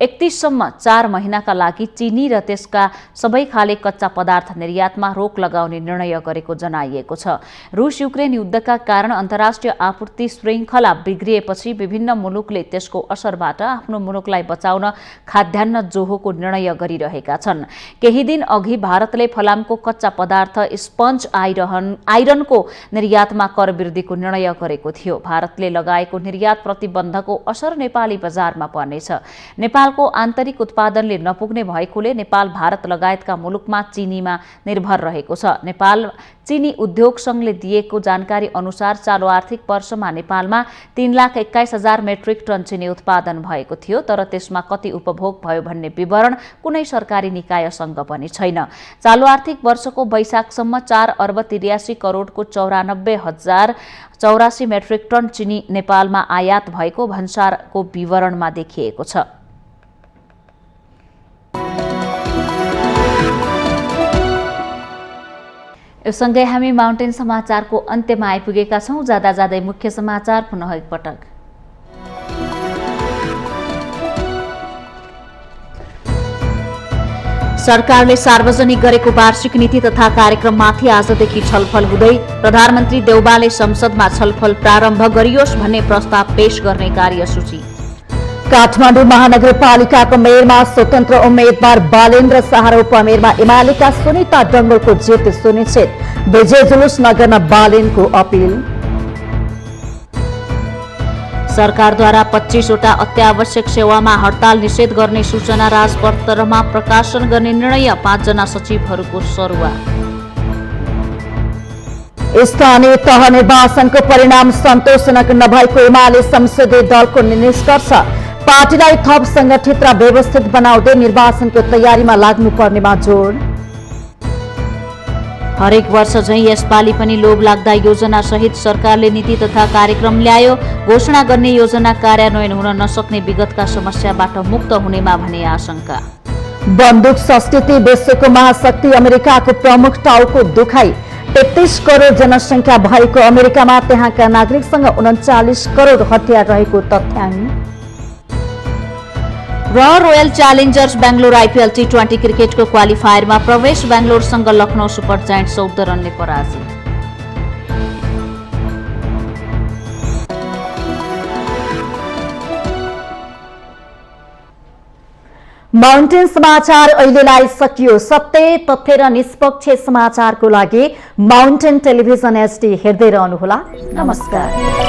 Speaker 2: 31 सम्म 4 महिनाका लागि चिनी र त्यसका सबै खाले कच्चा पदार्थ निर्यातमा रोक लगाउने निर्णय गरेको जनाइएको छ। रुस युक्रेन युद्धका कारण अन्तर्राष्ट्रिय आपूर्ति श्रृङ्खला बिग्रिएपछि विभिन्न मुलुकले त्यसको असरबाट आफ्नो मुलुकलाई बचाउन खाद्यान्न जोहोको निर्णय गरिरहेका छन्। केही दिन अघि भारतले फलामको कच्चा पदार्थ स्पन्ज आइरनको निर्यातमा कर वृद्धिको निर्णय गरेको थियो। भारतले लगाएको निर्यात प्रतिबन्धको असर नेपाली बजारमा पर्नेछ। नेपालको आन्तरिक उत्पादनले नपुग्ने भएकोले नेपाल भारत लगायतका मुलुकमा चिनीमा निर्भर रहेको छ। नेपाल चिनी उद्योग संघले दिएको जानकारी अनुसार चालु आर्थिक वर्षमा नेपालमा 3,21,000 मेट्रिक टन चिनी उत्पादन भएको थियो, तर त्यसमा कति उपभोग भयो भन्ने विवरण कुनै सरकारी निकायसँग पनि छैन। चालु आर्थिक वर्षको वैशाखसम्म 4 अर्ब 83 करोडको 94,084 मेट्रिक टन चिनी नेपालमा आयात भएको भन्सारको विवरणमा देखिएको छ। यो सँगै हामी माउन्टेन समाचारको अन्त्यमा आइपुगेका छौं। जाँदा जाँदै मुख्य समाचार पुनः एकपटक। सरकारले सार्वजनिक गरेको वार्षिक नीति तथा कार्यक्रममाथि आजदेखि छलफल हुँदै प्रधानमन्त्री देउबाले संसदमा छलफल प्रारम्भ गरियोस् भन्ने प्रस्ताव पेश गर्ने कार्यसूची। काठमाडौँ महानगरपालिकाको मेयरमा स्वतन्त्र उम्मेद्वार बालेन्द्र शाह र उपमेयरमा एमालेका सुनिता डंगोलको जित सुनिश्चित, विजय जुलुस नगर्न बालेनको अपील। सरकारद्वारा 25 वटा अत्यावश्यक सेवामा हडताल निषेध गर्ने सूचना राजपत्रमा प्रकाशन गर्ने निर्णय, 5 जना सचिवहरूको सरुवा। स्थानीय तह निर्वाचनको परिणाम सन्तोषजनक नभएको एमाले संसदीय दलको निष्कर्ष, पार्टीलाई थप संगठित र व्यवस्थित बनाउँदै निर्वाचनको तयारीमा लाग्नुपर्नेमा जोड। हरेक वर्ष झैं यसपालि पनि लोभ लाग्दा योजना सहित सरकारले नीति तथा कार्यक्रम ल्यायो, घोषणा गर्ने योजना कार्यान्वयन हुन नसक्ने विगतका समस्याबाट मुक्त हुनेमा भने आशंका। बन्दुक संस्कृति विश्वको महाशक्ति अमेरिकाको प्रमुख टाउको दुखाई, 33 करोड जनसंख्या भएको अमेरिकामा त्यहाँका नागरिकसँग 39 करोड हतियार रहेको तथ्याङ्क। र royal Challengers Bangalore IPL T20 क्रिकेटको क्वालिफायरमा प्रवेश, बेंगलोरसँग लखनऊ सुपर जायन्ट्स 14 रनले पराजित। माउन्टेन समाचार अहिलेलाई सकियो। सत्य, तथ्य र निष्पक्ष समाचारको लागि माउन्टेन टेलिभिजन एसडी हेर्दै रहनुहोला। नमस्कार।